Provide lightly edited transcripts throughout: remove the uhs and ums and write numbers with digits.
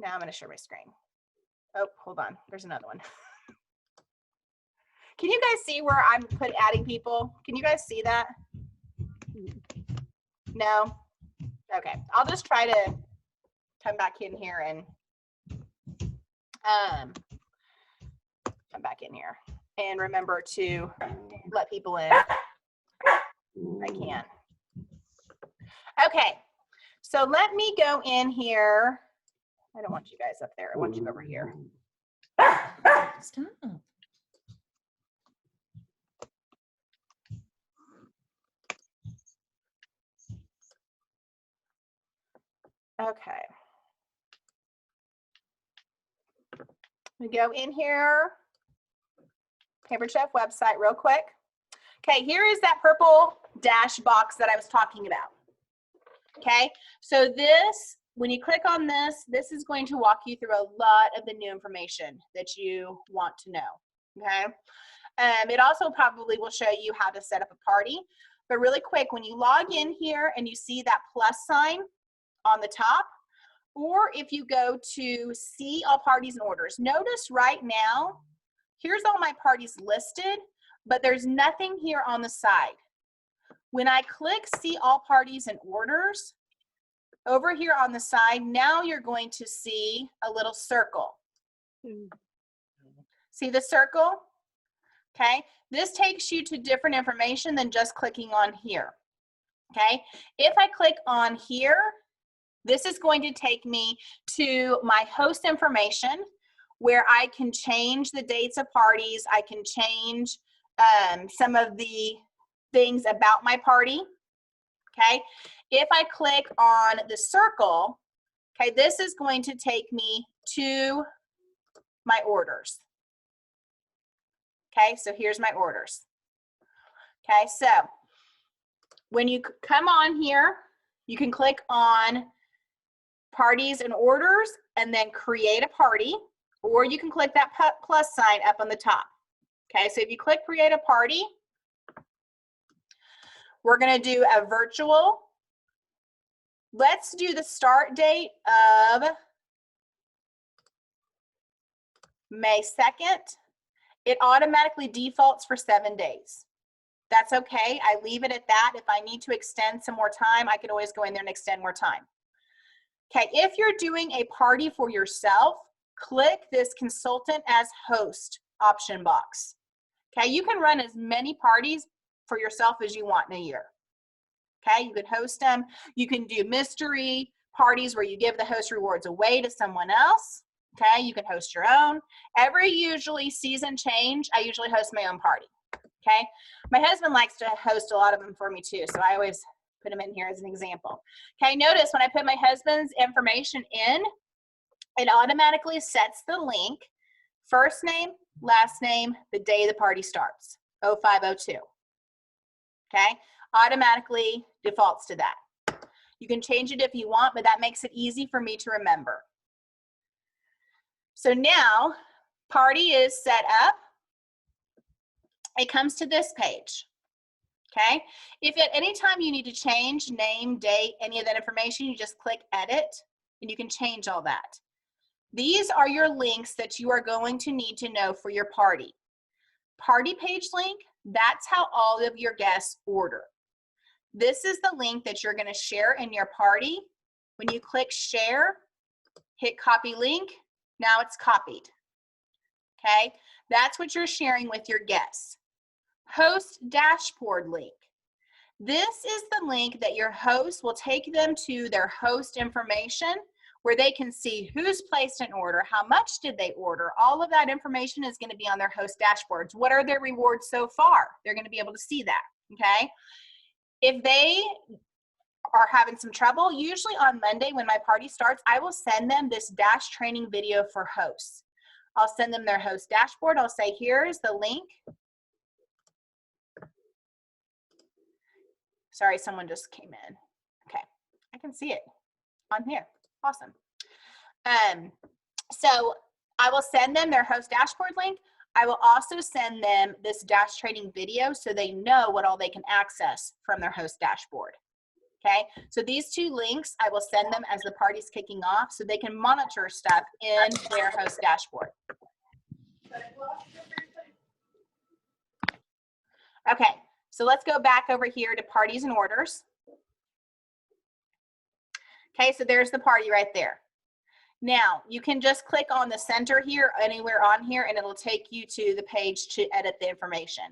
Now I'm going to share my screen. Oh, hold on. There's another one. Can you guys see where I'm adding people? Can you guys see that? No? Okay. I'll just try to come back in here and come back in here and remember to let people in. I can. Okay. So let me go in here. I don't want you guys up there. I want you over here. Stop. Okay. We go in here, Pampered Chef website real quick. Okay, here is that purple dash box that I was talking about. Okay, so this, when you click on this, this is going to walk you through a lot of the new information that you want to know. Okay, it also probably will show you how to set up a party. But really quick, when you log in here and you see that plus sign on the top, or if you go to see all parties and orders, notice right now, here's all my parties listed, but there's nothing here on the side. When I click see all parties and orders, over here on the side, now you're going to see a little circle. See the circle? Okay, this takes you to different information than just clicking on here. Okay, if I click on here, this is going to take me to my host information where I can change the dates of parties. I can change some of the things about my party. Okay, if I click on the circle, okay, this is going to take me to my orders. Okay, so here's my orders. Okay, so when you come on here, you can click on parties and orders and then create a party, or you can click that plus sign up on the top. Okay, so if you click create a party, we're going to do a virtual. Let's do the start date of May 2nd. It automatically defaults for 7 days. That's okay. I leave it at that. If I need to extend some more time, I can always go in there and extend more time. Okay, if you're doing a party for yourself, click this consultant as host option box. Okay, you can run as many parties for yourself as you want in a year. Okay, you can host them. You can do mystery parties where you give the host rewards away to someone else. Okay, you can host your own. Every usually season change, I usually host my own party. Okay, my husband likes to host a lot of them for me too, so I always put them in here as an example. Okay, notice when I put my husband's information in, it automatically sets the link, first name, last name, the day the party starts, 0502. Okay, automatically defaults to that. You can change it if you want, but that makes it easy for me to remember. So now, party is set up. It comes to this page. Okay, if at any time you need to change name, date, any of that information, you just click edit and you can change all that. These are your links that you are going to need to know for your party. Party page link, that's how all of your guests order. This is the link that you're going to share in your party. When you click share, hit copy link, now it's copied. Okay, that's what you're sharing with your guests. Host dashboard link. This is the link that your host will take them to their host information where they can see who's placed an order, how much did they order. All of that information is going to be on their host dashboards. What are their rewards so far? They're going to be able to see that, okay? If they are having some trouble, usually on Monday when my party starts, I will send them this dash training video for hosts. I'll send them their host dashboard. I'll say, here's the link. Sorry, someone just came in. Okay, I can see it on here. Awesome. So I will send them their host dashboard link. I will also send them this dash training video so they know what all they can access from their host dashboard. Okay, so these 2 links, I will send them as the party's kicking off so they can monitor stuff in their host dashboard. Okay, so let's go back over here to parties and orders. Okay, so there's the party right there. Now, you can just click on the center here, anywhere on here, and it'll take you to the page to edit the information.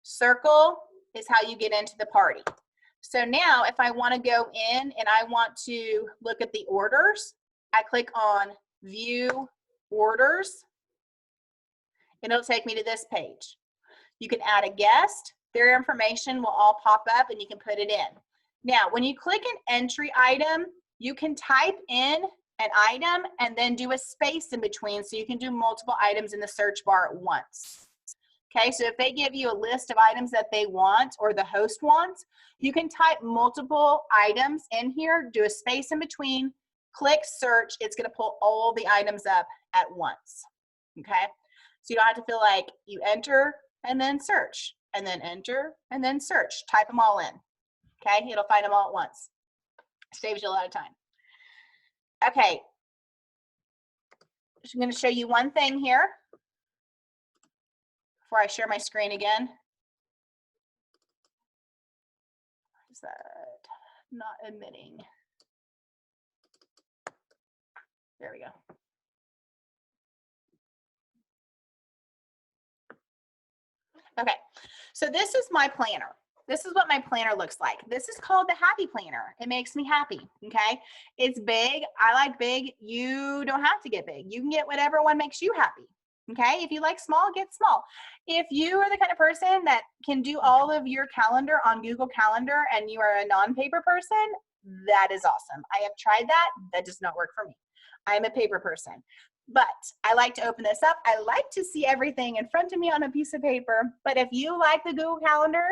Circle is how you get into the party. So now if I want to go in and I want to look at the orders, I click on View Orders, and it'll take me to this page. You can add a guest. Their information will all pop up and you can put it in. Now, when you click an entry item, you can type in an item and then do a space in between so you can do multiple items in the search bar at once. Okay, so if they give you a list of items that they want or the host wants, you can type multiple items in here, do a space in between, click search, it's going to pull all the items up at once. Okay, so you don't have to feel like you enter and then search, and then enter and then search. Type them all in. Okay, it'll find them all at once. Saves you a lot of time. Okay, I'm going to show you one thing here before I share my screen again. Is that not admitting? There we go. Okay, so this is my planner. This is what my planner looks like. This is called the Happy Planner. It makes me happy, okay? It's big. I like big. You don't have to get big. You can get whatever one makes you happy, okay? If you like small, get small. If you are the kind of person that can do all of your calendar on Google Calendar and you are a non-paper person, that is awesome. I have tried that. That does not work for me. I'm a paper person. But I like to open this up. I like to see everything in front of me on a piece of paper. But if you like the Google Calendar,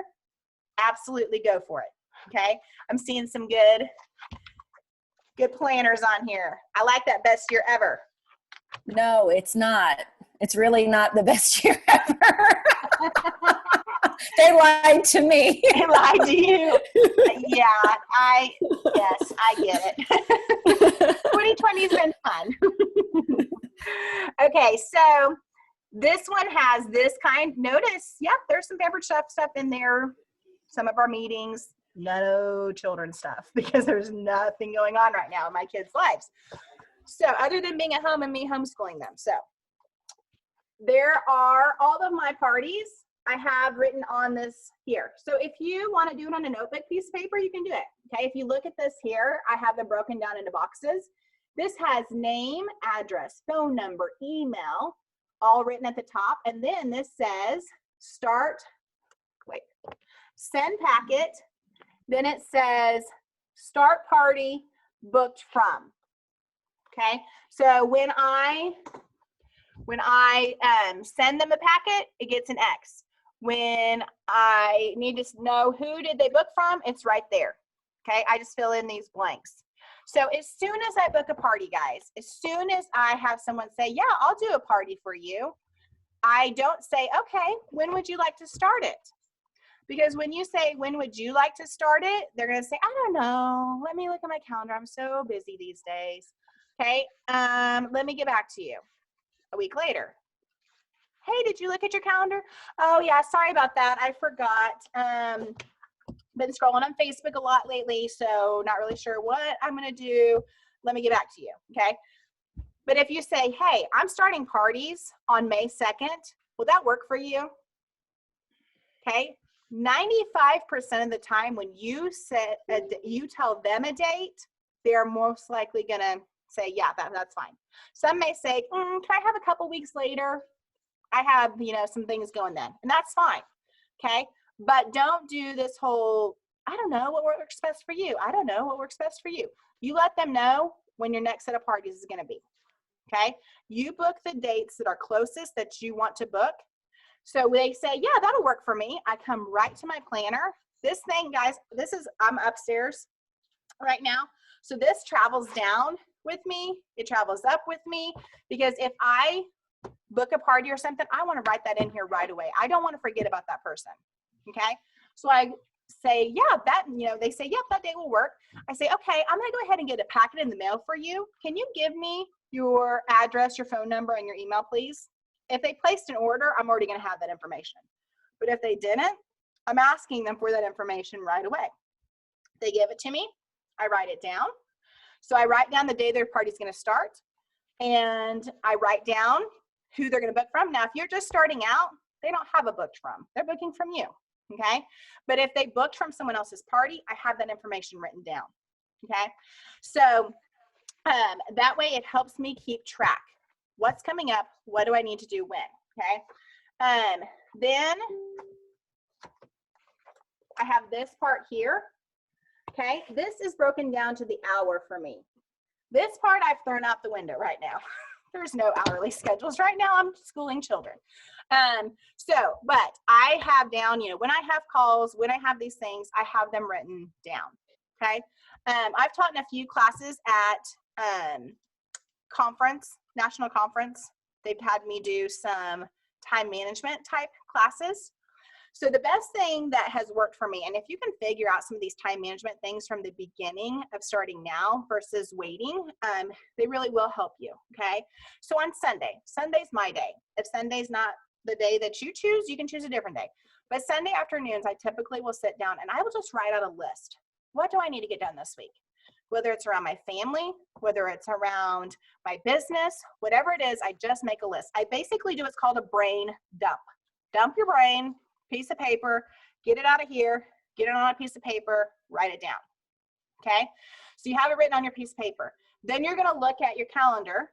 absolutely go for it. Okay, I'm seeing some good planners on here. I like that best year ever. No, it's not. It's really not the best year ever. They lied to me. They lied to you. Yeah, yes, I get it. 2020's been fun. Okay, so this one has this kind. Notice, yeah, there's some pampered stuff in there. Some of our meetings, no children stuff because there's nothing going on right now in my kids' lives. So other than being at home and me homeschooling them. So there are all of my parties I have written on this here. So if you want to do it on a notebook piece of paper, you can do it. Okay, if you look at this here, I have them broken down into boxes. This has name, address, phone number, email, all written at the top. And then this says send packet. Then it says start party booked from. Okay, so when I send them a packet, it gets an X. When I need to know who did they book from, it's right there. Okay, I just fill in these blanks. So as soon as I book a party, guys, as soon as I have someone say, yeah, I'll do a party for you, I don't say, okay, when would you like to start it? Because when you say, when would you like to start it? They're going to say, I don't know. Let me look at my calendar. I'm so busy these days. Okay, let me get back to you. A week later. Hey, did you look at your calendar? Oh yeah, sorry about that. I forgot. Been scrolling on Facebook a lot lately, so not really sure what I'm gonna do. Let me get back to you, okay? But if you say, hey, I'm starting parties on May 2nd, will that work for you? Okay, 95% of the time when you tell them a date, they're most likely gonna say, yeah, that's fine. Some may say, can I have a couple weeks later? I have, some things going then, and that's fine, okay? But don't do this whole, I don't know what works best for you. I don't know what works best for you. You let them know when your next set of parties is gonna be, okay? You book the dates that are closest that you want to book. So they say, yeah, that'll work for me. I come right to my planner. This thing, guys, I'm upstairs right now. So this travels down with me. It travels up with me because if I book a party or something, I want to write that in here right away. I don't want to forget about that person. Okay. So I say, yeah, that, they say, yep, that day will work. I say, okay, I'm going to go ahead and get a packet in the mail for you. Can you give me your address, your phone number, and your email, please? If they placed an order, I'm already going to have that information. But if they didn't, I'm asking them for that information right away. They give it to me. I write it down. So I write down the day their party's going to start, and I write down who they're going to book from. Now, if you're just starting out, they don't have a booked from. They're booking from you, okay? But if they booked from someone else's party, I have that information written down, okay? So that way it helps me keep track. What's coming up? What do I need to do when, okay? Then I have this part here, okay? This is broken down to the hour for me. This part I've thrown out the window right now. There's no hourly schedules right now. I'm schooling children. But I have down, when I have calls, when I have these things, I have them written down, okay? I've taught in a few classes at national conference. They've had me do some time management type classes. So the best thing that has worked for me, and if you can figure out some of these time management things from the beginning of starting now versus waiting, they really will help you, okay? So on Sunday's my day. If Sunday's not the day that you choose, you can choose a different day. But Sunday afternoons, I typically will sit down and I will just write out a list. What do I need to get done this week? Whether it's around my family, whether it's around my business, whatever it is, I just make a list. I basically do what's called a brain dump. Dump your brain, piece of paper, get it out of here, get it on a piece of paper, write it down, okay? So you have it written on your piece of paper. Then you're gonna look at your calendar,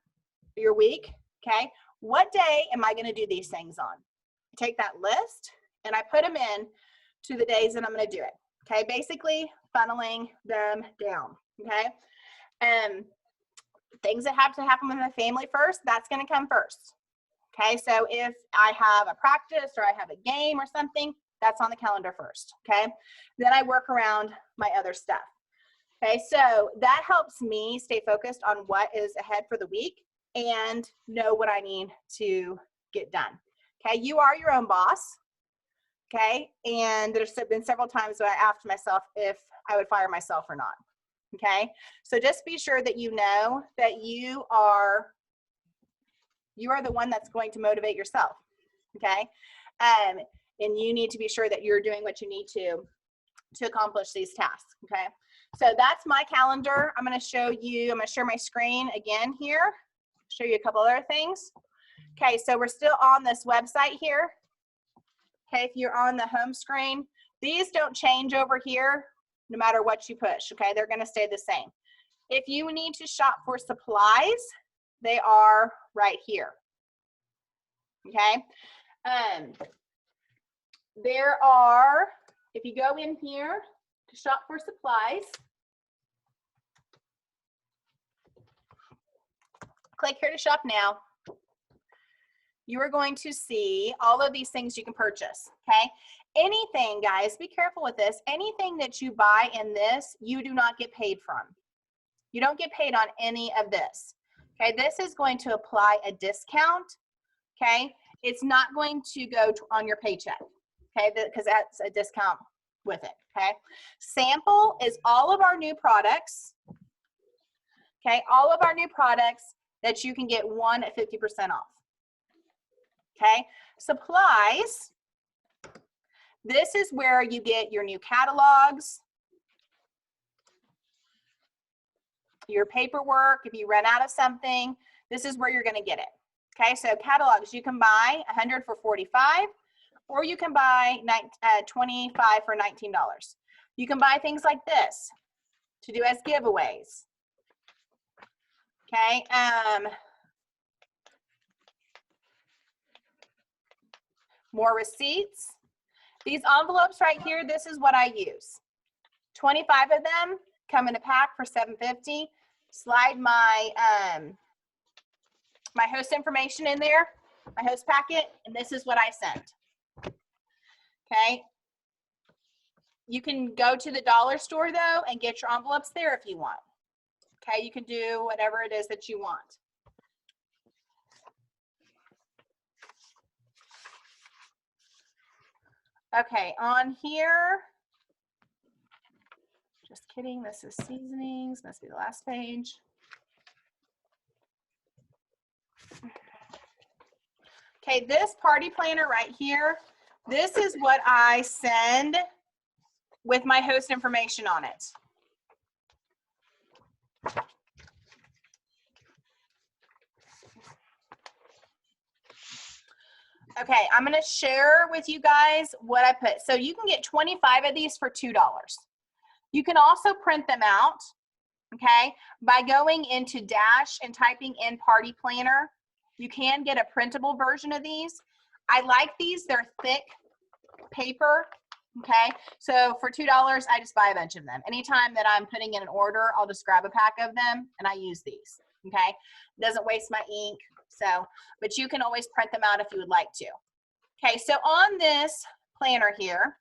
your week, okay? What day am I gonna do these things on? I take that list and I put them in to the days that I'm gonna do it, okay? Basically funneling them down, okay? Things that have to happen with my family first, that's gonna come first. Okay, so if I have a practice or I have a game or something, that's on the calendar first, okay? Then I work around my other stuff. Okay, so that helps me stay focused on what is ahead for the week and know what I need to get done. Okay, you are your own boss, okay? And there's been several times where I asked myself if I would fire myself or not, okay? So just be sure that you know that you are the one that's going to motivate yourself, okay? And you need to be sure that you're doing what you need to accomplish these tasks, okay? So that's my calendar. I'm gonna share my screen again here, show you a couple other things. Okay, so we're still on this website here. Okay, if you're on the home screen, these don't change over here no matter what you push, okay? They're gonna stay the same. If you need to shop for supplies, they are right here, okay? There are, if you go in here to shop for supplies, click here to shop now, you are going to see all of these things you can purchase, okay? Anything, guys, be careful with this, anything that you buy in this, you do not get paid from. You don't get paid on any of this, okay? This is going to apply a discount, okay? It's not going to go on your paycheck, okay? Because that's a discount with it, okay? Sample is all of our new products, okay? All of our new products that you can get one at 50% off, okay? Supplies, this is where you get your new catalogs, your paperwork. If you run out of something, this is where you're gonna get it. Okay, so catalogs, you can buy 100 for $45, or you can buy 25 for $19. You can buy things like this to do as giveaways. Okay, more receipts. These envelopes right here, this is what I use. 25 of them come in a pack for $7.50. Slide my my host information in there, my host packet, and this is what I send. Okay. You can go to the dollar store though and get your envelopes there if you want. Okay, you can do whatever it is that you want. Okay, on here, Just kidding. This is seasonings. Must be the last page. Okay, this party planner right here, this is what I send with my host information on it. Okay, I'm going to share with you guys what I put. So you can get 25 of these for $2. You can also print them out, okay, by going into Dash and typing in party planner. You can get a printable version of these. I like these. They're thick paper, okay? So for $2, I just buy a bunch of them. Anytime that I'm putting in an order, I'll just grab a pack of them and I use these, okay? It doesn't waste my ink, so, but you can always print them out if you would like to. Okay, so on this planner here,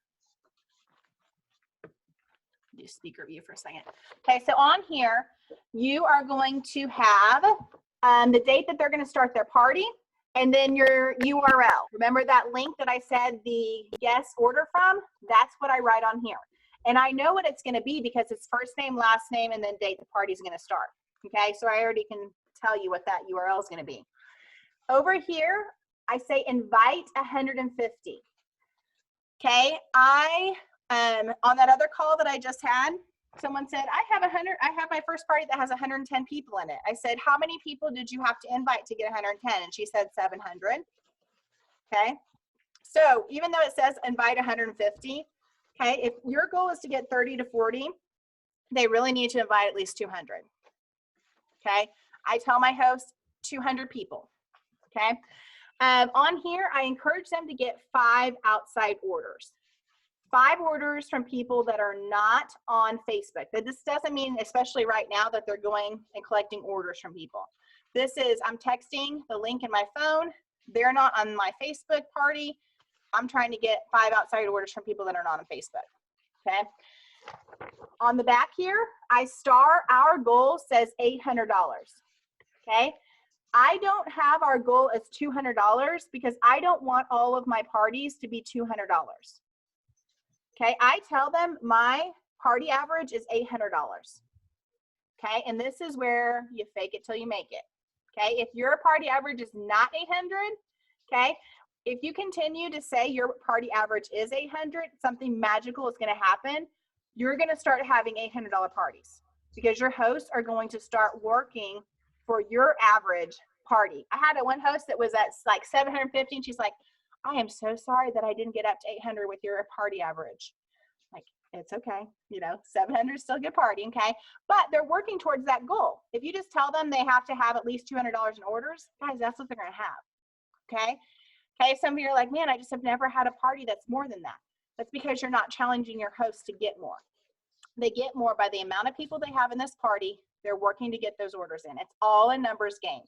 do speaker view for a second. Okay, so on here, you are going to have the date that they're going to start their party, and then your URL. Remember that link that I said the guest order from? That's what I write on here. And I know what it's going to be because it's first name, last name, and then date the party is going to start. Okay, so I already can tell you what that URL is going to be. Over here, I say invite 150. Okay, on that other call that I just had, someone said, I have my first party that has 110 people in it. I said, how many people did you have to invite to get 110? And she said 700. Okay, so even though it says invite 150, okay, if your goal is to get 30 to 40, they really need to invite at least 200. Okay, I tell my hosts 200 people. Okay, on here, I encourage them to get 5 outside orders. 5 orders from people that are not on Facebook. This doesn't mean, especially right now, that they're going and collecting orders from people. This is, I'm texting the link in my phone. They're not on my Facebook party. I'm trying to get 5 outside orders from people that are not on Facebook, okay? On the back here, I star our goal says $800, okay? I don't have our goal as $200 because I don't want all of my parties to be $200. Okay, I tell them my party average is $800. Okay, and this is where you fake it till you make it. Okay, if your party average is not 800, okay, if you continue to say your party average is 800, something magical is going to happen. You're going to start having $800 parties because your hosts are going to start working for your average party. I had one host that was at like 750 and she's like, I am so sorry that I didn't get up to 800 with your party average. Like, it's okay. You know, 700 is still a good party, okay? But they're working towards that goal. If you just tell them they have to have at least $200 in orders, guys, that's what they're going to have, okay? Okay, some of you are like, man, I just have never had a party that's more than that. That's because you're not challenging your host to get more. They get more by the amount of people they have in this party. They're working to get those orders in. It's all a numbers game.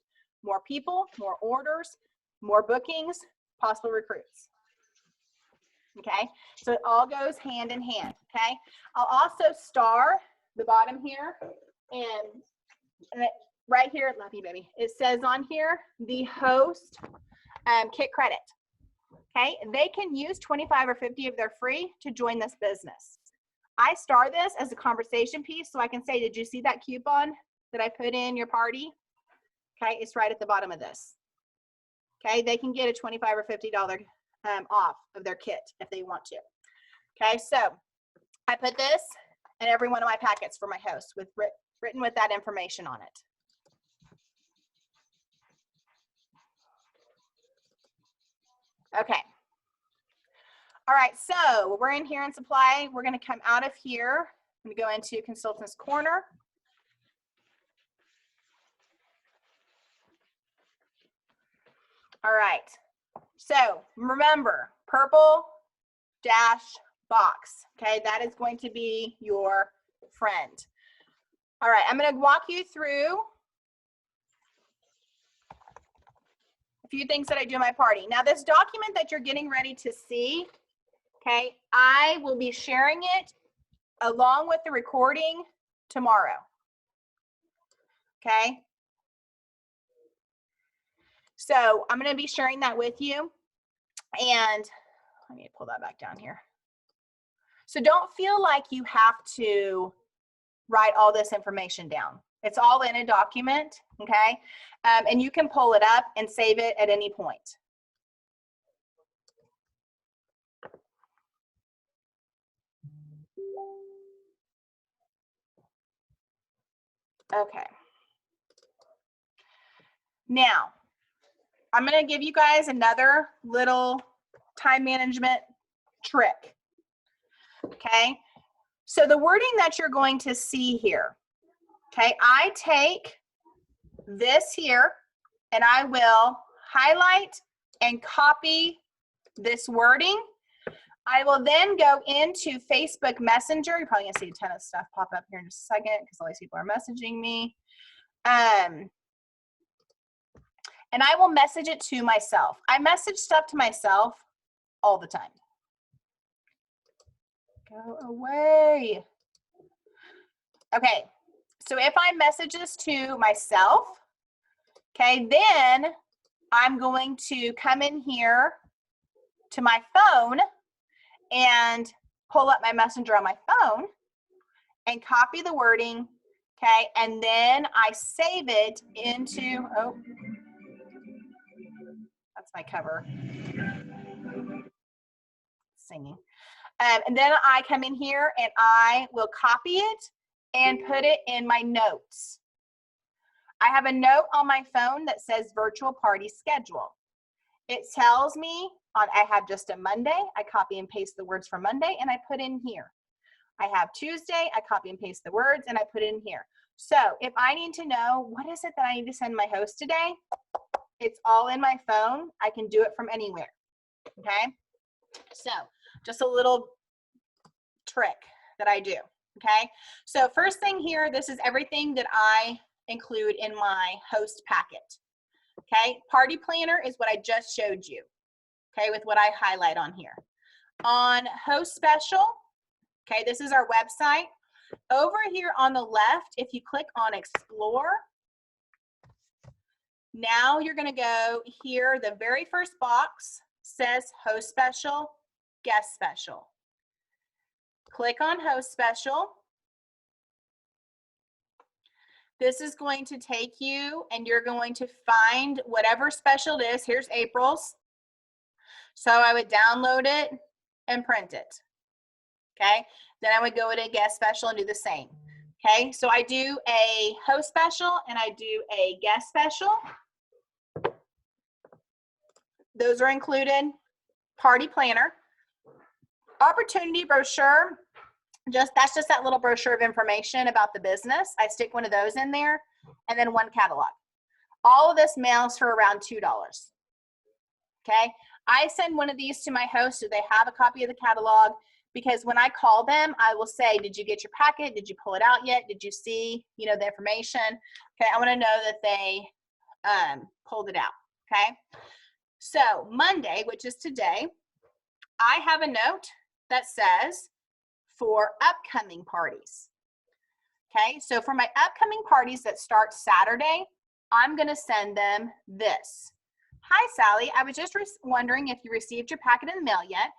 More people, more orders, more bookings, possible recruits. Okay, so it all goes hand in hand. Okay, I'll also star the bottom here, and right here, love you, baby. It says on here the host kit credit. Okay, they can use 25 or 50 of their free to join this business. I star this as a conversation piece so I can say, did you see that coupon that I put in your party? Okay, it's right at the bottom of this. Okay, they can get a $25 or $50 off of their kit if they want to. Okay, so I put this in every one of my packets for my hosts with written with that information on it. Okay. All right, so we're in here in supply. We're going to come out of here. I'm going to go into Consultants Corner. All right, so remember, purple dash box, okay? That is going to be your friend. All right, I'm going to walk you through a few things that I do in my party. Now, this document that you're getting ready to see, okay, I will be sharing it along with the recording tomorrow, okay? So I'm going to be sharing that with you, and I need to pull that back down here. So don't feel like you have to write all this information down. It's all in a document, okay? And you can pull it up and save it at any point. Okay. Now, I'm going to give you guys another little time management trick. Okay. So the wording that you're going to see here, okay, I take this here and I will highlight and copy this wording. I will then go into Facebook Messenger. You're probably going to see a ton of stuff pop up here in just a second because all these people are messaging me. And I will message it to myself. I message stuff to myself all the time. Go away. Okay, so if I message this to myself, okay, then I'm going to come in here to my phone and pull up my messenger on my phone and copy the wording, okay, and then I save it into, oh, that's my cover. Singing. And then I come in here and I will copy it and put it in my notes. I have a note on my phone that says virtual party schedule. It tells me I have just a Monday. I copy and paste the words for Monday and I put in here. I have Tuesday. I copy and paste the words and I put in here. So if I need to know what is it that I need to send my host today, it's all in my phone. I can do it from anywhere. Okay. So just a little trick that I do. Okay. So first thing here, this is everything that I include in my host packet. Okay. Party planner is what I just showed you. Okay. With what I highlight on here. On host special, okay, this is our website. Over here on the left, if you click on explore, now you're going to go here. The very first box says host special, guest special. Click on host special. This is going to take you and you're going to find whatever special it is. Here's April's. So I would download it and print it. Okay. Then I would go to guest special and do the same. Okay. So I do a host special and I do a guest special. Those are included. Party planner. Opportunity brochure. That's just that little brochure of information about the business. I stick one of those in there and then one catalog. All of this mails for around $2. Okay. I send one of these to my host so they have a copy of the catalog, because when I call them, I will say, did you get your packet? Did you pull it out yet? Did you see, the information? Okay. I want to know that they pulled it out. Okay. So Monday, which is today, I have a note that says for upcoming parties. Okay, so for my upcoming parties that start Saturday, I'm going to send them this. Hi, Sally. I was just wondering if you received your packet in the mail yet.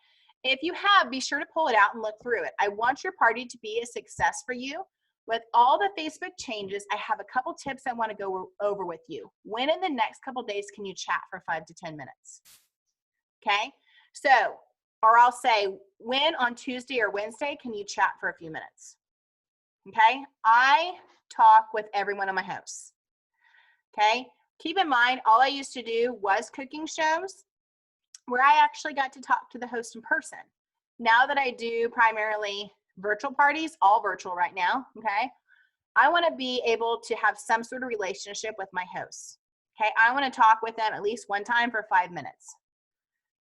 If you have, be sure to pull it out and look through it. I want your party to be a success for you. With all the Facebook changes, I have a couple tips I want to go over with you. When in the next couple days can you chat for 5 to 10 minutes? Okay, so, or I'll say, when on Tuesday or Wednesday can you chat for a few minutes? Okay, I talk with every one of my hosts. Okay, keep in mind, all I used to do was cooking shows where I actually got to talk to the host in person. Now that I do primarily virtual parties, all virtual right now, okay, I want to be able to have some sort of relationship with my hosts. Okay, I want to talk with them at least one time for 5 minutes.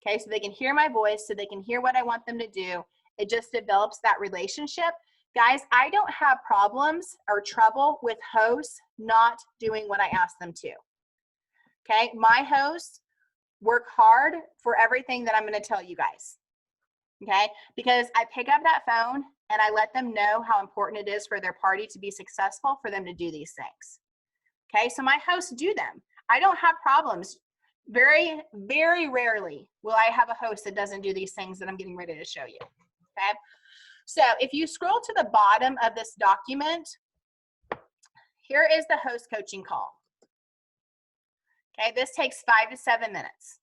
Okay, so they can hear my voice, so they can hear what I want them to do. It just develops that relationship. Guys, I don't have problems or trouble with hosts not doing what I ask them to. Okay, my hosts work hard for everything that I'm going to tell you guys. Okay, because I pick up that phone and I let them know how important it is for their party to be successful, for them to do these things. Okay, so my hosts do them. I don't have problems. Very, very rarely will I have a host that doesn't do these things that I'm getting ready to show you. Okay, So if you scroll to the bottom of this document, here is the host coaching call. Okay, this takes 5 to 7 minutes.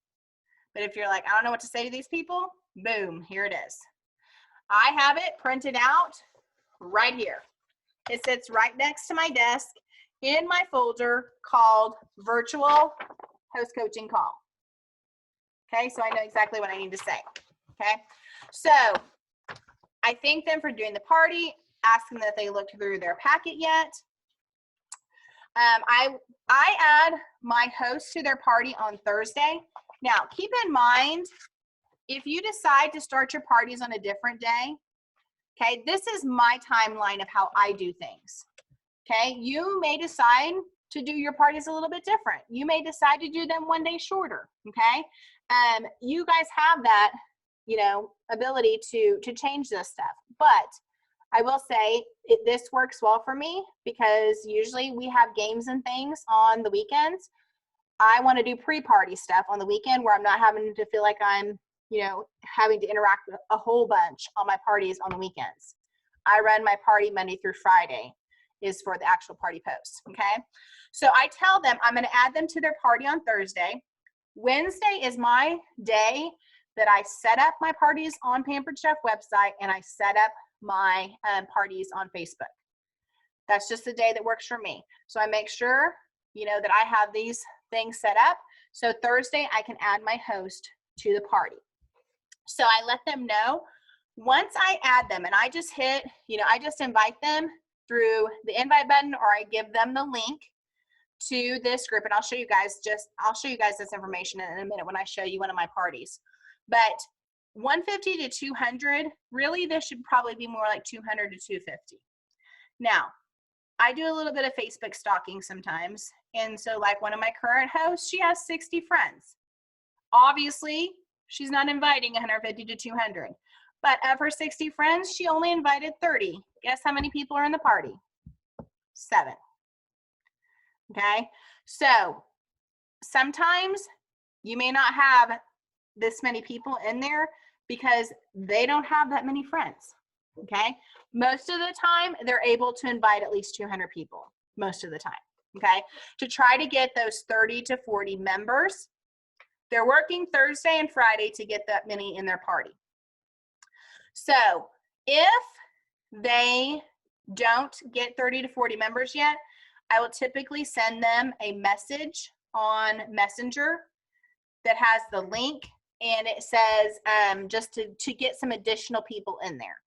But if you're like, I don't know what to say to these people, boom, here it is. I have it printed out right here. It sits right next to my desk in my folder called Virtual Host Coaching Call. Okay, so I know exactly what I need to say. Okay, so I thank them for doing the party, ask them if they looked through their packet yet. I add my host to their party on Thursday. Now, keep in mind, if you decide to start your parties on a different day, okay, this is my timeline of how I do things. Okay, you may decide to do your parties a little bit different. You may decide to do them one day shorter. Okay, you guys have that, you know, ability to change this stuff. But I will say this works well for me because usually we have games and things on the weekends. I want to do pre-party stuff on the weekend where I'm not having to feel like I'm, you know, having to interact with a whole bunch on my parties on the weekends. I run my party Monday through Friday is for the actual party posts, okay? So I tell them I'm going to add them to their party on Thursday. Wednesday is my day that I set up my parties on Pampered Chef website and I set up my parties on Facebook. That's just the day that works for me. So I make sure, you know, that I have these things set up. So Thursday I can add my host to the party. So I let them know once I add them and I just hit, you know, I just invite them through the invite button or I give them the link to this group. And I'll show you guys this information in a minute when I show you one of my parties. But 150 to 200, really this should probably be more like 200 to 250. Now, I do a little bit of Facebook stalking sometimes. And so like one of my current hosts, she has 60 friends. Obviously, she's not inviting 150 to 200. But of her 60 friends, she only invited 30. Guess how many people are in the party? 7. Okay? So sometimes you may not have this many people in there because they don't have that many friends. Okay? Most of the time, they're able to invite at least 200 people, most of the time. Okay? To try to get those 30 to 40 members, they're working Thursday and Friday to get that many in their party. So if they don't get 30 to 40 members yet, I will typically send them a message on Messenger that has the link and it says just to get some additional people in there.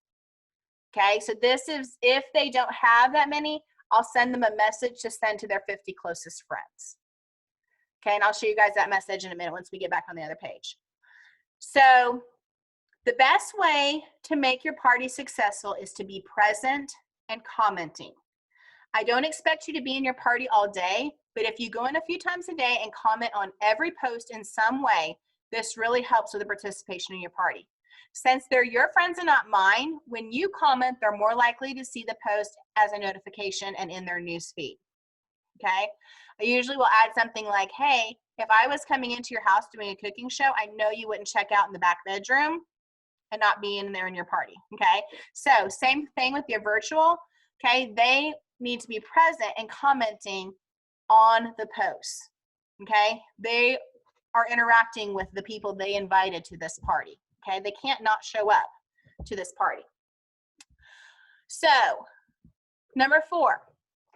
Okay, so this is if they don't have that many, I'll send them a message to send to their 50 closest friends. Okay, and I'll show you guys that message in a minute once we get back on the other page. So the best way to make your party successful is to be present and commenting. I don't expect you to be in your party all day, but if you go in a few times a day and comment on every post in some way, this really helps with the participation in your party. Since they're your friends and not mine, when you comment, they're more likely to see the post as a notification and in their news feed. Okay? I usually will add something like, hey, if I was coming into your house doing a cooking show, I know you wouldn't check out in the back bedroom and not be in there in your party. Okay? So same thing with your virtual. Okay? They need to be present and commenting on the posts. Okay? They are interacting with the people they invited to this party. Okay? They can't not show up to this party. So, number 4,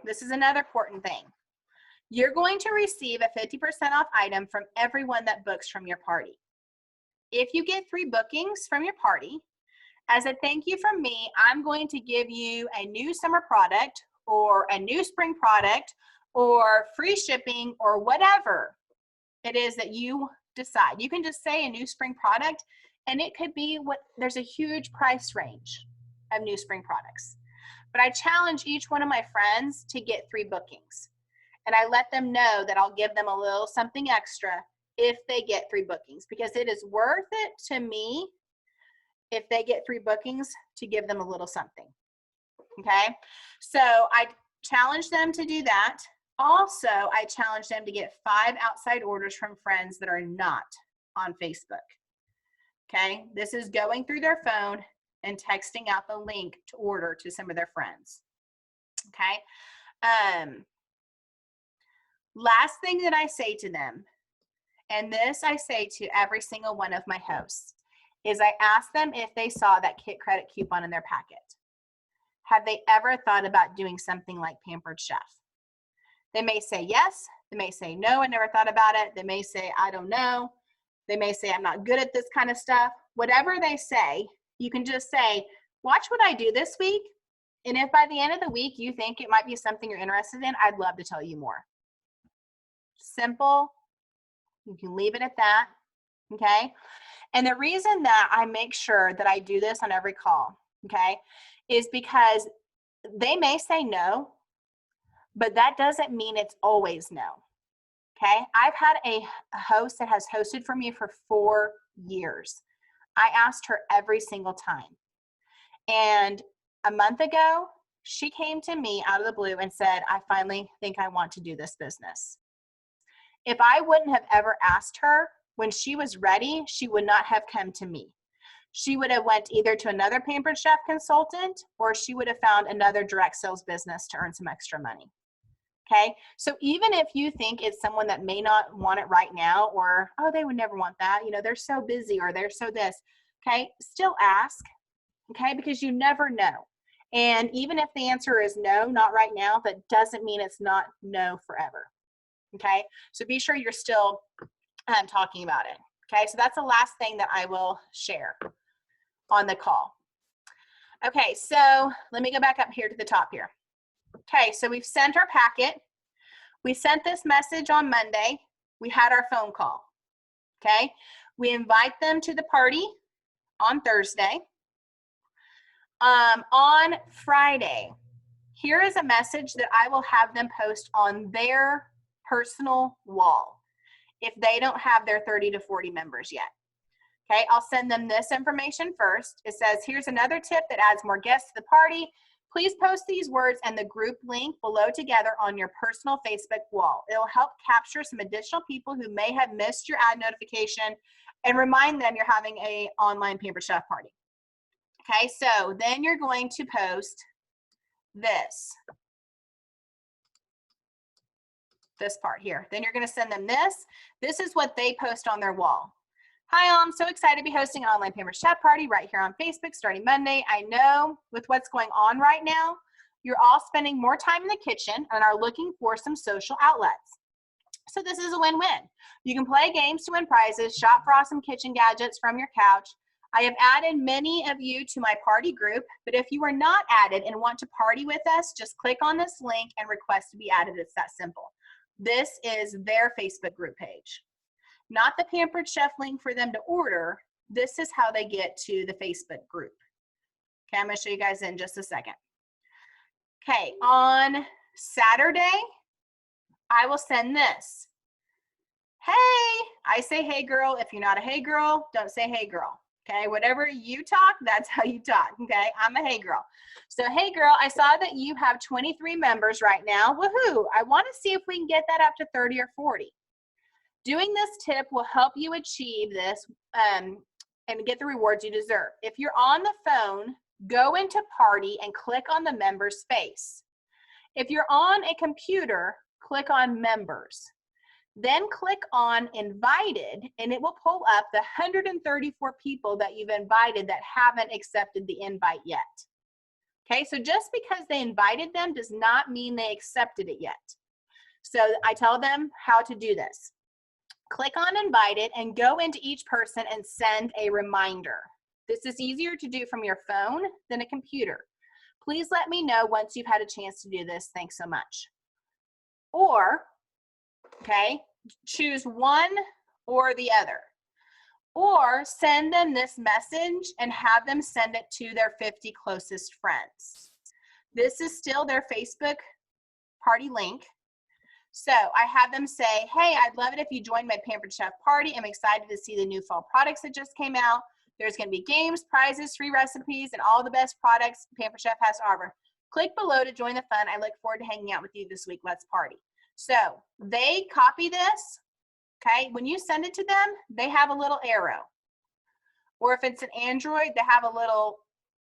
this is another important thing. You're going to receive a 50% off item from everyone that books from your party. If you get 3 bookings from your party, as a thank you from me, I'm going to give you a new summer product or a new spring product or free shipping or whatever it is that you decide. You can just say a new spring product and it could be there's a huge price range of new spring products. But I challenge each one of my friends to get 3 bookings. And I let them know that I'll give them a little something extra if they get 3 bookings because it is worth it to me if they get 3 bookings to give them a little something. Okay? So I challenge them to do that. Also, I challenge them to get 5 outside orders from friends that are not on Facebook. Okay? This is going through their phone and texting out the link to order to some of their friends. Okay. Last thing that I say to them, and this I say to every single one of my hosts, is I ask them if they saw that Kit credit coupon in their packet. Have they ever thought about doing something like Pampered Chef? They may say yes. They may say no, I never thought about it. They may say, I don't know. They may say, I'm not good at this kind of stuff. Whatever they say, you can just say, watch what I do this week. And if by the end of the week you think it might be something you're interested in, I'd love to tell you more. Simple. You can leave it at that. Okay. And the reason that I make sure that I do this on every call, okay, is because they may say no, but that doesn't mean it's always no. Okay. I've had a host that has hosted for me for 4 years. I asked her every single time. And a month ago, she came to me out of the blue and said, I finally think I want to do this business. If I wouldn't have ever asked her, when she was ready, she would not have come to me. She would have went either to another Pampered Chef consultant, or she would have found another direct sales business to earn some extra money. Okay, so even if you think it's someone that may not want it right now, or, oh, they would never want that, you know, they're so busy or they're so this, okay, still ask, okay, because you never know. And even if the answer is no, not right now, that doesn't mean it's not no forever. Okay, so be sure you're still talking about it. Okay, so that's the last thing that I will share on the call. Okay, so let me go back up here to the top here. Okay, so we've sent our packet. We sent this message on Monday. We had our phone call. Okay, we invite them to the party on Thursday. On Friday, here is a message that I will have them post on their personal wall if they don't have their 30 to 40 members yet. Okay, I'll send them this information first. It says, here's another tip that adds more guests to the party. Please post these words and the group link below together on your personal Facebook wall. It'll help capture some additional people who may have missed your ad notification and remind them you're having an online Pampered Chef party. Okay, so then you're going to post this part here. Then you're going to send them this. This is what they post on their wall. Hi, I'm so excited to be hosting an online Pampered Chef party right here on Facebook starting Monday. I know with what's going on right now, you're all spending more time in the kitchen and are looking for some social outlets. So this is a win-win. You can play games to win prizes, shop for awesome kitchen gadgets from your couch. I have added many of you to my party group, but if you are not added and want to party with us, just click on this link and request to be added. It's that simple. This is their Facebook group page, not the Pampered Chef link for them to order. This is how they get to the Facebook group. Okay, I'm going to show you guys in just a second. Okay, on Saturday, I will send this. Hey, I say hey girl. If you're not a hey girl, don't say hey girl. Okay, whatever you talk, that's how you talk. Okay, I'm a hey girl. So, hey girl, I saw that you have 23 members right now. Woohoo! I want to see if we can get that up to 30 or 40. Doing this tip will help you achieve this and get the rewards you deserve. If you're on the phone, go into party and click on the member space. If you're on a computer, click on members. Then click on invited and it will pull up the 134 people that you've invited that haven't accepted the invite yet. Okay, so just because they invited them does not mean they accepted it yet. So I tell them how to do this. Click on invited and go into each person and send a reminder. This is easier to do from your phone than a computer. Please let me know once you've had a chance to do this. Thanks so much. Or, okay, choose one or the other. Or send them this message and have them send it to their 50 closest friends. This is still their Facebook party link. So I have them say, hey, I'd love it if you joined my Pampered Chef party. I'm excited to see the new fall products that just came out. There's going to be games, prizes, free recipes, and all the best products Pampered Chef has to offer. Click below to join the fun. I look forward to hanging out with you this week. Let's party. So they copy this. Okay, when you send it to them, they have a little arrow. Or if it's an Android, they have a little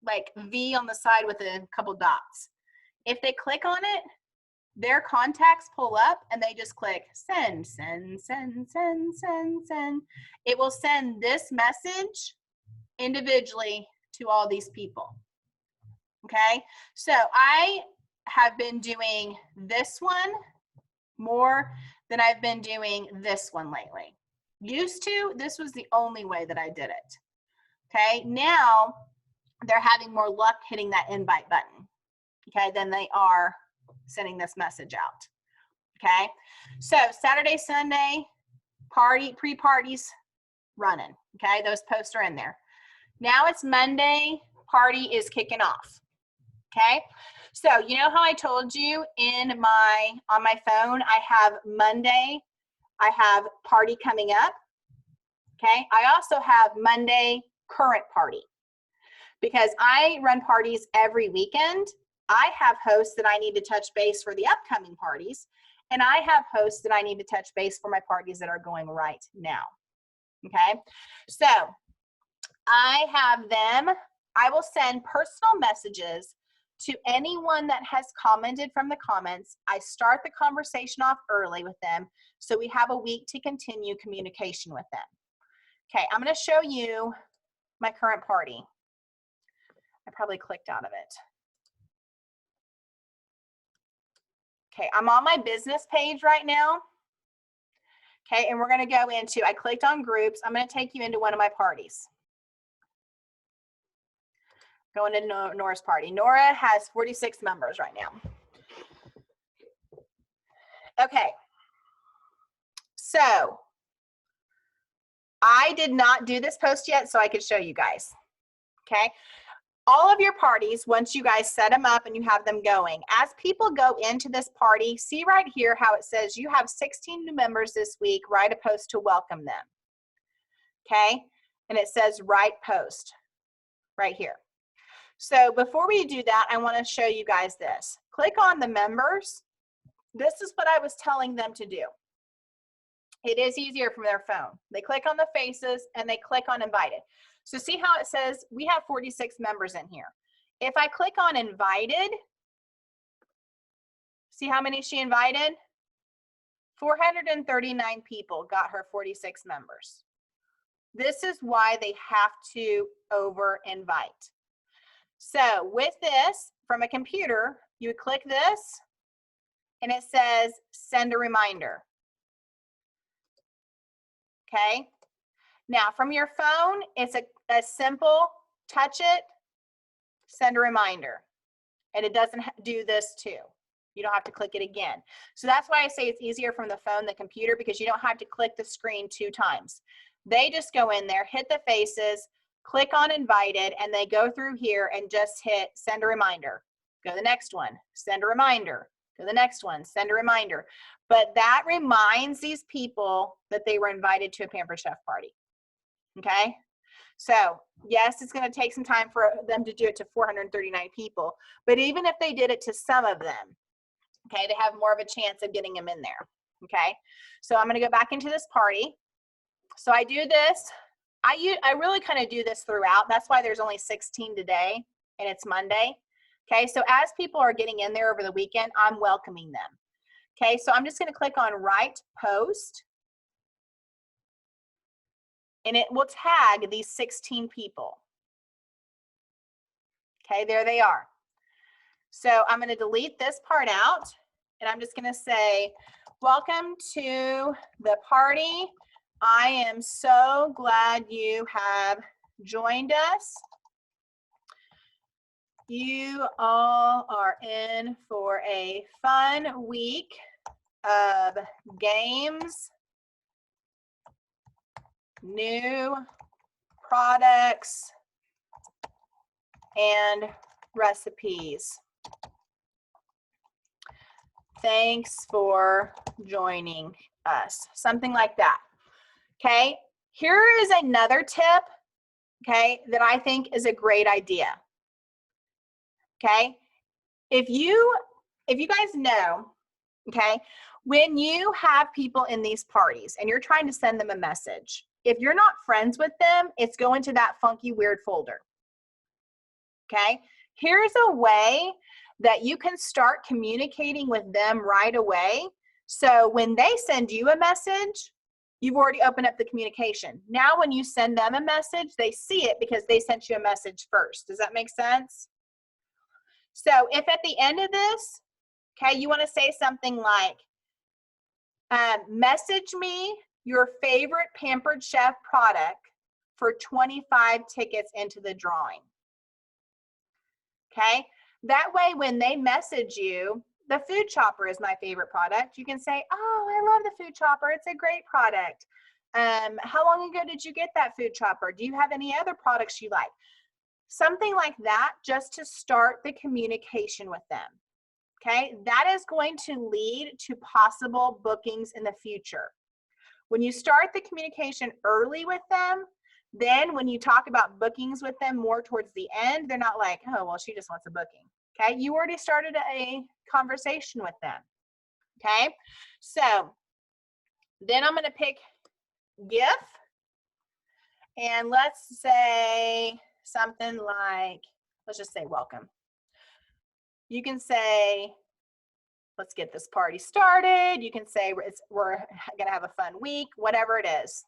like V on the side with a couple dots. If they click on it, their contacts pull up and they just click send, send, send, send, send, send. It will send this message individually to all these people. Okay, so I have been doing this one more than I've been doing this one lately. Used to, this was the only way that I did it. Okay, now they're having more luck hitting that invite button, okay, than they are sending this message out. Okay, so Saturday, Sunday, pre-parties running. Okay, those posts are in there. Now it's Monday, party is kicking off. Okay, so you know how I told you on my phone, I have Monday, I have party coming up. Okay, I also have Monday current party because I run parties every weekend. I have hosts that I need to touch base for the upcoming parties, and I have hosts that I need to touch base for my parties that are going right now. Okay, so I have them, I will send personal messages to anyone that has commented from the comments. I start the conversation off early with them so we have a week to continue communication with them. Okay, I'm going to show you my current party. I probably clicked out of it. Okay, I'm on my business page right now. Okay, and we're going to go into, I clicked on groups. I'm going to take you into one of my parties. Going to Nora's party. Nora has 46 members right now. Okay, so I did not do this post yet so I could show you guys. Okay, all of your parties, once you guys set them up and you have them going, as people go into this party, see right here how it says you have 16 new members this week, write a post to welcome them. Okay, and it says write post right here. So before we do that, I want to show you guys this. Click on the members. This is what I was telling them to do. It is easier from their phone. They click on the faces and they click on invited. So see how it says we have 46 members in here. If I click on invited, see how many she invited? 439 people got her 46 members. This is why they have to over invite. So with this, from a computer, you would click this and it says send a reminder. Okay. Now from your phone, it's a simple touch it, send a reminder. And it doesn't do this too. You don't have to click it again. So that's why I say it's easier from the phone than computer, because you don't have to click the screen 2 times. They just go in there, hit the faces, click on invited, and they go through here and just hit send a reminder. Go to the next one, send a reminder. Go to the next one, send a reminder. But that reminds these people that they were invited to a Pampered Chef party. Okay? So yes, it's going to take some time for them to do it to 439 people. But even if they did it to some of them, okay, they have more of a chance of getting them in there. Okay? So I'm going to go back into this party. So I do this. I really kind of do this throughout. That's why there's only 16 today and it's Monday. Okay, so as people are getting in there over the weekend, I'm welcoming them. Okay, so I'm just going to click on write post. And it will tag these 16 people. Okay, there they are. So I'm going to delete this part out. And I'm just going to say, welcome to the party. I am so glad you have joined us. You all are in for a fun week of games, new products, and recipes. Thanks for joining us. Something like that. Okay, here is another tip, okay, that I think is a great idea. Okay, if you guys know, okay, when you have people in these parties and you're trying to send them a message, if you're not friends with them, it's going to that funky weird folder. Okay, here's a way that you can start communicating with them right away. So when they send you a message, you've already opened up the communication. Now when you send them a message, they see it because they sent you a message first. Does that make sense? So if at the end of this, okay, you want to say something like, message me your favorite Pampered Chef product for 25 tickets into the drawing. Okay, that way when they message you, the Food Chopper is my favorite product, you can say, oh, I love the Food Chopper, it's a great product. How long ago did you get that Food Chopper? Do you have any other products you like? Something like that, just to start the communication with them. Okay, that is going to lead to possible bookings in the future. When you start the communication early with them, then when you talk about bookings with them more towards the end, they're not like, oh, well, she just wants a booking. Okay, you already started a conversation with them. Okay, so then I'm going to pick GIF, and let's say something like, let's just say welcome. You can say, let's get this party started. You can say we're going to have a fun week, whatever it is.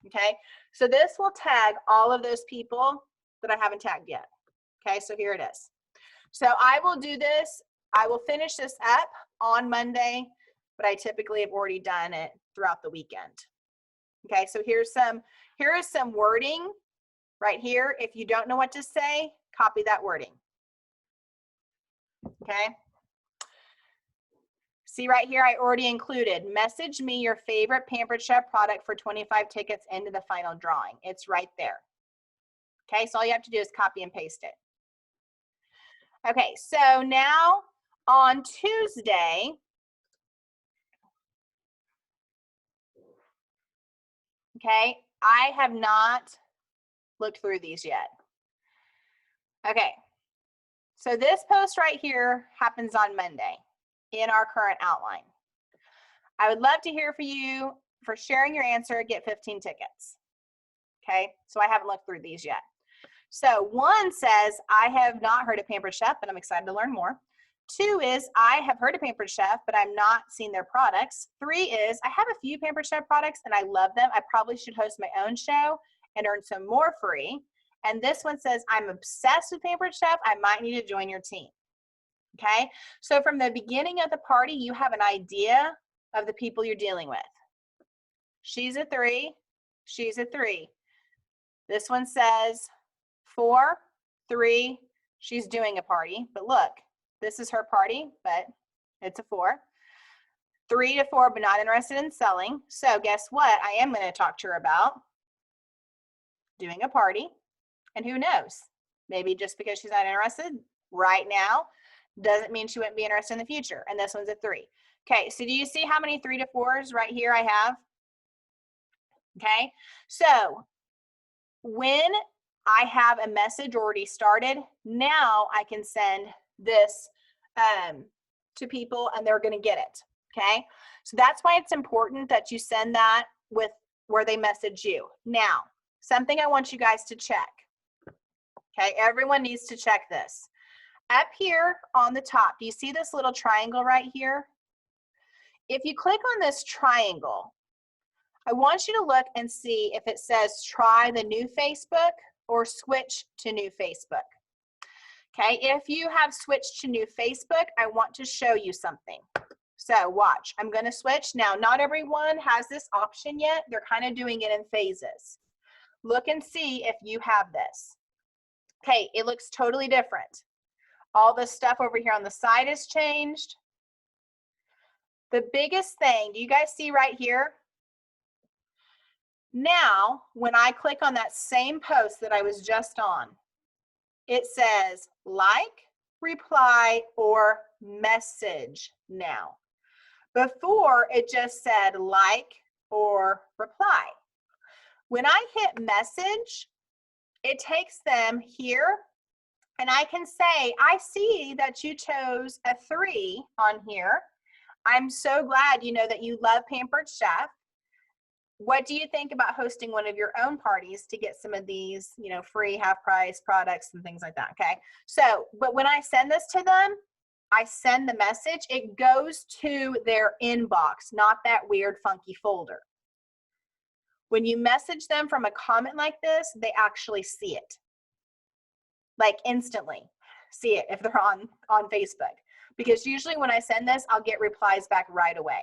Okay, so this will tag all of those people that I haven't tagged yet. Okay, so here it is. So I will do this. I will finish this up on Monday, but I typically have already done it throughout the weekend. Okay, so here is some wording right here. If you don't know what to say, copy that wording. Okay. See right here, I already included, message me your favorite Pampered Chef product for 25 tickets into the final drawing. It's right there. Okay, so all you have to do is copy and paste it. Okay, so now on Tuesday, okay, I have not looked through these yet. Okay, so this post right here happens on Monday in our current outline. I would love to hear from you for sharing your answer, get 15 tickets. Okay, so I haven't looked through these yet. So 1 says, I have not heard of Pampered Chef, but I'm excited to learn more. 2 is, I have heard of Pampered Chef, but I'm not seen their products. 3 is, I have a few Pampered Chef products and I love them. I probably should host my own show and earn some more free. And this one says, I'm obsessed with Pampered Chef. I might need to join your team. Okay, so from the beginning of the party, you have an idea of the people you're dealing with. She's a 3, she's a 3. This one says 4, 3, she's doing a party, but look, this is her party, but it's a 4. 3 to 4, but not interested in selling. So guess what? I am going to talk to her about doing a party, and who knows? Maybe just because she's not interested right now doesn't mean she wouldn't be interested in the future. And this one's a 3. Okay, so do you see how many 3 to 4s right here I have? Okay, so when I have a message already started, now I can send this to people and they're going to get it. Okay, so that's why it's important that you send that with where they message you. Now, something I want you guys to check. Okay, everyone needs to check this. Up here on the top, do you see this little triangle right here? If you click on this triangle, I want you to look and see if it says try the new Facebook or switch to new Facebook. Okay, if you have switched to new Facebook, I want to show you something. So watch, I'm going to switch. Now, not everyone has this option yet. They're kind of doing it in phases. Look and see if you have this. Okay, it looks totally different. All the stuff over here on the side has changed. The biggest thing, do you guys see right here? Now, when I click on that same post that I was just on, it says like, reply, or message now. Before, it just said like or reply. When I hit message, it takes them here, and I can say, I see that you chose a 3 on here. I'm so glad you know that you love Pampered Chef. what do you think about hosting one of your own parties to get some of these, you know, free half price products and things like that? Okay. So, but when I send this to them, I send the message, it goes to their inbox, not that weird funky folder. When you message them from a comment like this, they actually see it. Like instantly see it if they're on Facebook. Because usually when I send this, I'll get replies back right away.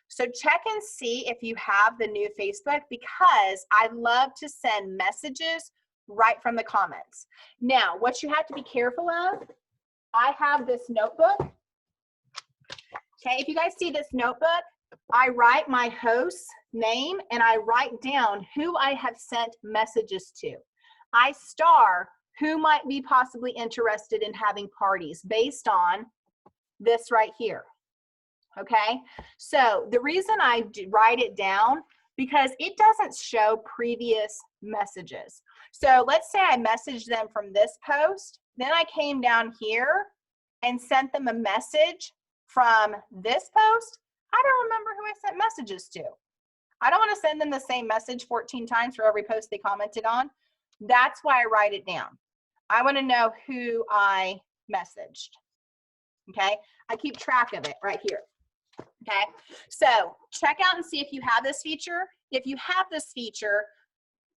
So check and see if you have the new Facebook, because I love to send messages right from the comments. Now, what you have to be careful of, I have this notebook. Okay, if you guys see this notebook, I write my host's name and I write down who I have sent messages to. I star who might be possibly interested in having parties based on this right here. Okay, so the reason I write it down, because it doesn't show previous messages. So let's say I messaged them from this post, then I came down here and sent them a message from this post. I don't remember who I sent messages to. I don't want to send them the same message 14 times for every post they commented on. That's why I write it down. I want to know who I messaged. Okay, I keep track of it right here. Okay, so check out and see if you have this feature. If you have this feature,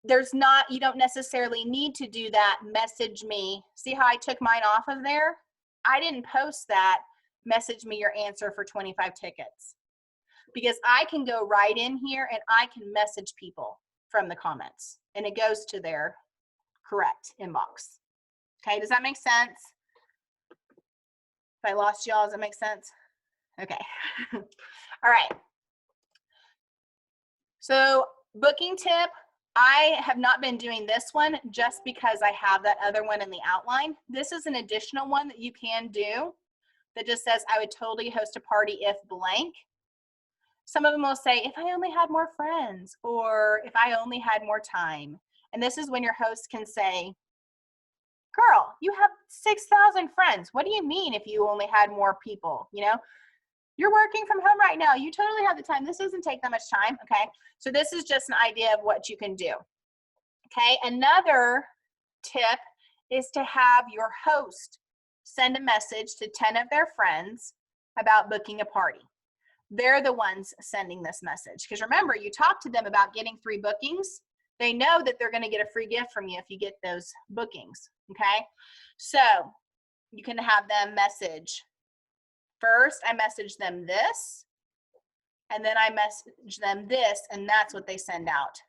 you don't necessarily need to do that message me. See how I took mine off of there? I didn't post that message me your answer for 25 tickets, because I can go right in here and I can message people from the comments and it goes to their correct inbox. Okay, does that make sense? If I lost y'all, does that make sense? Okay. All right. So booking tip, I have not been doing this one just because I have that other one in the outline. This is an additional one that you can do that just says, I would totally host a party if blank. Some of them will say, if I only had more friends, or if I only had more time. And this is when your host can say, girl, you have 6,000 friends. What do you mean if you only had more people? You know, you're working from home right now. You totally have the time. This doesn't take that much time. Okay. So this is just an idea of what you can do. Okay. Another tip is to have your host send a message to 10 of their friends about booking a party. They're the ones sending this message. Because remember, you talked to them about getting 3 bookings. They know that they're going to get a free gift from you if you get those bookings. Okay. So you can have them message. First, I message them this, and then I message them this, and that's what they send out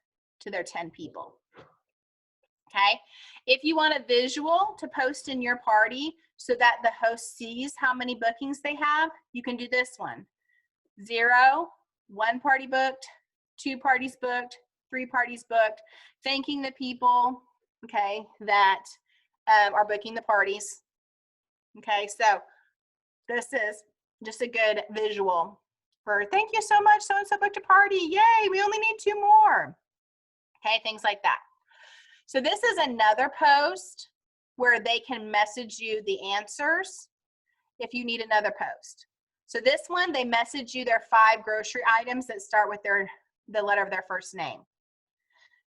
to their 10 people. Okay. If you want a visual to post in your party so that the host sees how many bookings they have, you can do this one. 0, 1 party booked, 2 parties booked, 3 parties booked, thanking the people, okay, that are booking the parties. Okay, so this is just a good visual for thank you so much, so-and-so booked a party, yay, we only need 2 more. Okay, things like that. So this is another post where they can message you the answers if you need another post. So this one, they message you their 5 grocery items that start with the letter of their first name.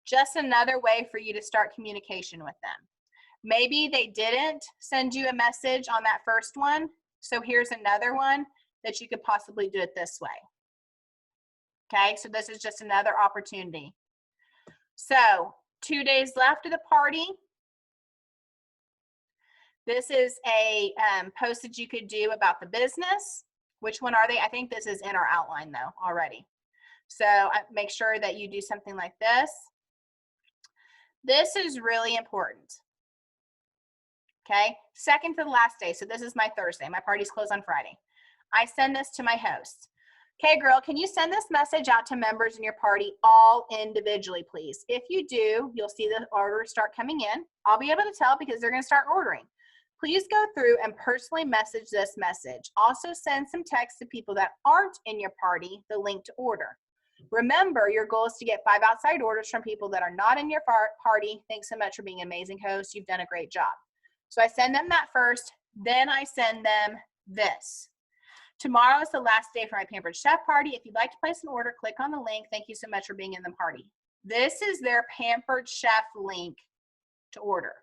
Just another way for you to start communication with them. Maybe they didn't send you a message on that first one, so here's another one that you could possibly do it this way. Okay, so this is just another opportunity. So 2 days left of the party. This is a post that you could do about the business. Which one are they? I think this is in our outline though already. So make sure that you do something like this. This is really important. Okay, second to the last day. So this is my Thursday. My party's closed on Friday. I send this to my host. Okay, girl, can you send this message out to members in your party all individually, please? If you do, you'll see the orders start coming in. I'll be able to tell because they're going to start ordering. Please go through and personally message this message. Also send some text to people that aren't in your party, the link to order. Remember, your goal is to get 5 outside orders from people that are not in your party. Thanks so much for being an amazing host. You've done a great job. So I send them that first, then I send them this. Tomorrow is the last day for my Pampered Chef party. If you'd like to place an order, click on the link. Thank you so much for being in the party. This is their Pampered Chef link to order.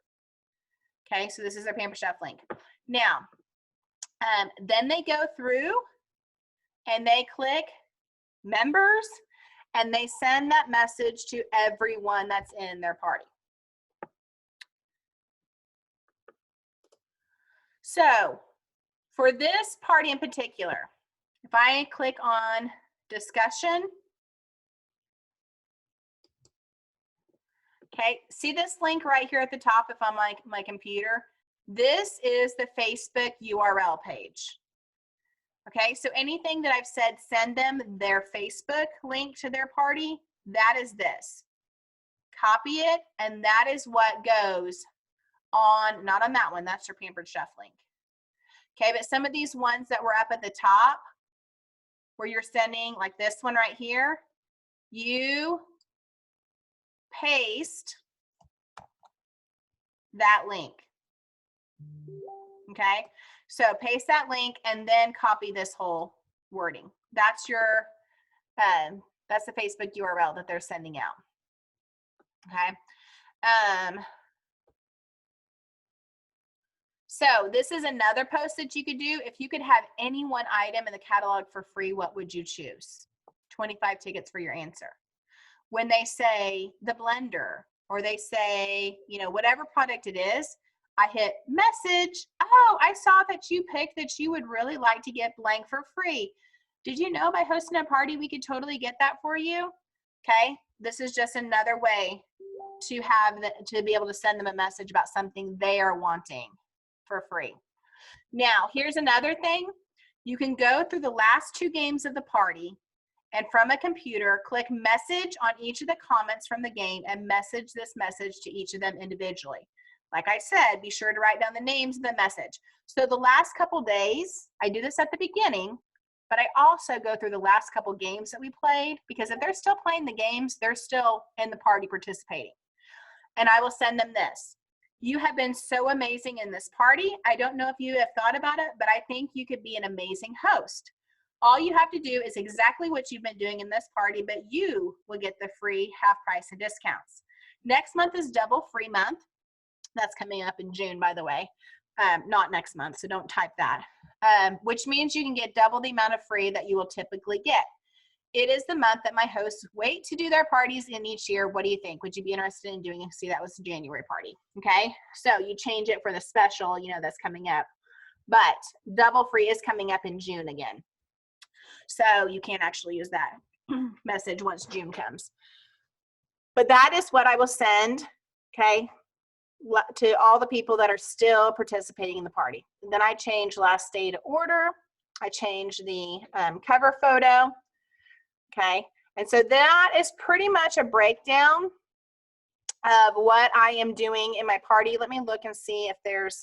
Okay, so this is their Pampered Chef link. Now, then they go through and they click members and they send that message to everyone that's in their party. So for this party in particular, if I click on discussion, okay, see this link right here at the top if I'm like my computer? This is the Facebook URL page. Okay, so anything that I've said, send them their Facebook link to their party, that is this. Copy it, and that is what goes on, not on that one, that's your Pampered Chef link. Okay, but some of these ones that were up at the top, where you're sending, like this one right here, you paste that link. Okay, so paste that link and then copy this whole wording. That's your, that's the Facebook URL that they're sending out. Okay. So this is another post that you could do. If you could have any one item in the catalog for free, what would you choose? 25 tickets for your answer. When they say the blender, or they say, you know, whatever product it is, I hit message. Oh, I saw that you picked that you would really like to get blank for free. Did you know by hosting a party, we could totally get that for you? Okay, this is just another way to have to be able to send them a message about something they are wanting for free. Now, here's another thing. You can go through the last 2 games of the party and from a computer, click message on each of the comments from the game and message this message to each of them individually. Like I said, be sure to write down the names of the message. So the last couple days, I do this at the beginning, but I also go through the last couple games that we played, because if they're still playing the games, they're still in the party participating. And I will send them this. You have been so amazing in this party. I don't know if you have thought about it, but I think you could be an amazing host. All you have to do is exactly what you've been doing in this party, but you will get the free half price and discounts. Next month is double free month. That's coming up in June, by the way. Not next month, so don't type that. Which means you can get double the amount of free that you will typically get. It is the month that my hosts wait to do their parties in each year. What do you think? Would you be interested in doing it? See, that was the January party. Okay, so you change it for the special, you know, that's coming up. But double free is coming up in June again. So you can't actually use that message once June comes. But that is what I will send, okay, to all the people that are still participating in the party. And then I change last day to order. I change the cover photo, okay? And so that is pretty much a breakdown of what I am doing in my party. Let me look and see if there's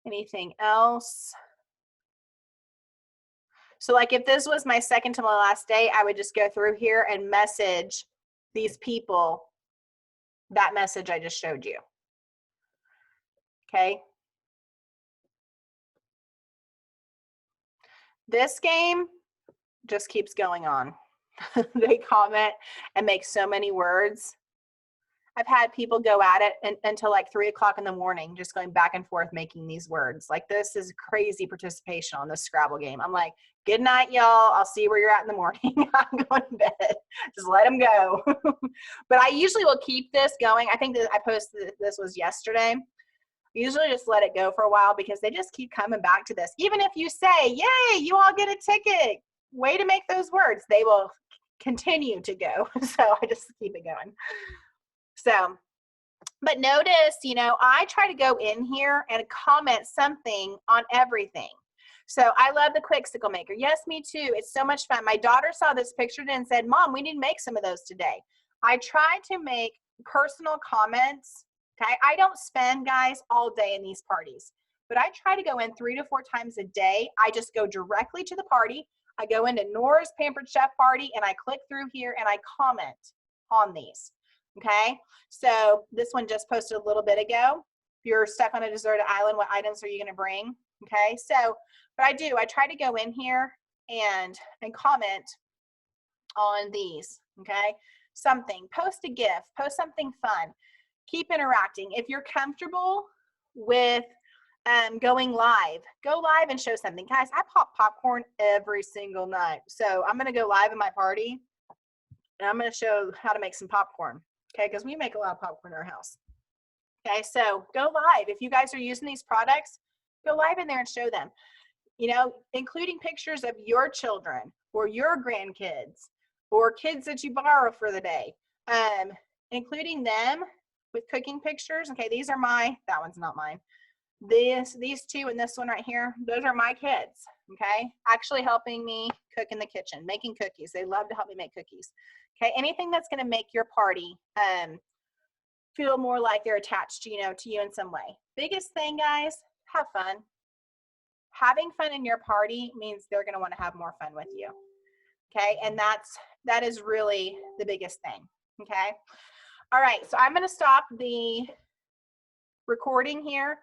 anything else. So like if this was my second to my last day, I would just go through here and message these people that message I just showed you. Okay. This game just keeps going on. They comment and make so many words. I've had people go at it until like 3 o'clock in the morning, just going back and forth making these words. Like, this is crazy participation on this Scrabble game. I'm like, good night, y'all. I'll see where you're at in the morning. I'm going to bed. Just let them go. But I usually will keep this going. I think that I posted this was yesterday. I usually just let it go for a while because they just keep coming back to this. Even if you say, yay, you all get a ticket, way to make those words, they will continue to go. So I just keep it going. So, but notice, you know, I try to go in here and comment something on everything. So I love the Quicksicle Maker. Yes, me too. It's so much fun. My daughter saw this picture and said, Mom, we need to make some of those today. I try to make personal comments. Okay. I don't spend, guys, all day in these parties, but I try to go in 3 to 4 times a day. I just go directly to the party. I go into Nora's Pampered Chef party and I click through here and I comment on these. Okay, so this one just posted a little bit ago. If you're stuck on a deserted island, what items are you going to bring? Okay, so what I do, I try to go in here and comment on these. Okay, something, post a GIF, post something fun, keep interacting. If you're comfortable with going live, go live and show something. Guys, I pop popcorn every single night. So I'm going to go live in my party and I'm going to show how to make some popcorn. Okay, because we make a lot of popcorn in our house. Okay, so go live. If you guys are using these products, go live in there and show them. You know, including pictures of your children or your grandkids or kids that you borrow for the day. Including them with cooking pictures. Okay, these are my, that one's not mine. These two and this one right here, those are my kids, okay? Actually helping me cook in the kitchen, making cookies. They love to help me make cookies. Okay, anything that's gonna make your party feel more like they're attached to, to you in some way. Biggest thing, guys, have fun. Having fun in your party means they're gonna wanna have more fun with you, okay? And that is really the biggest thing, okay? All right, so I'm gonna stop the recording here.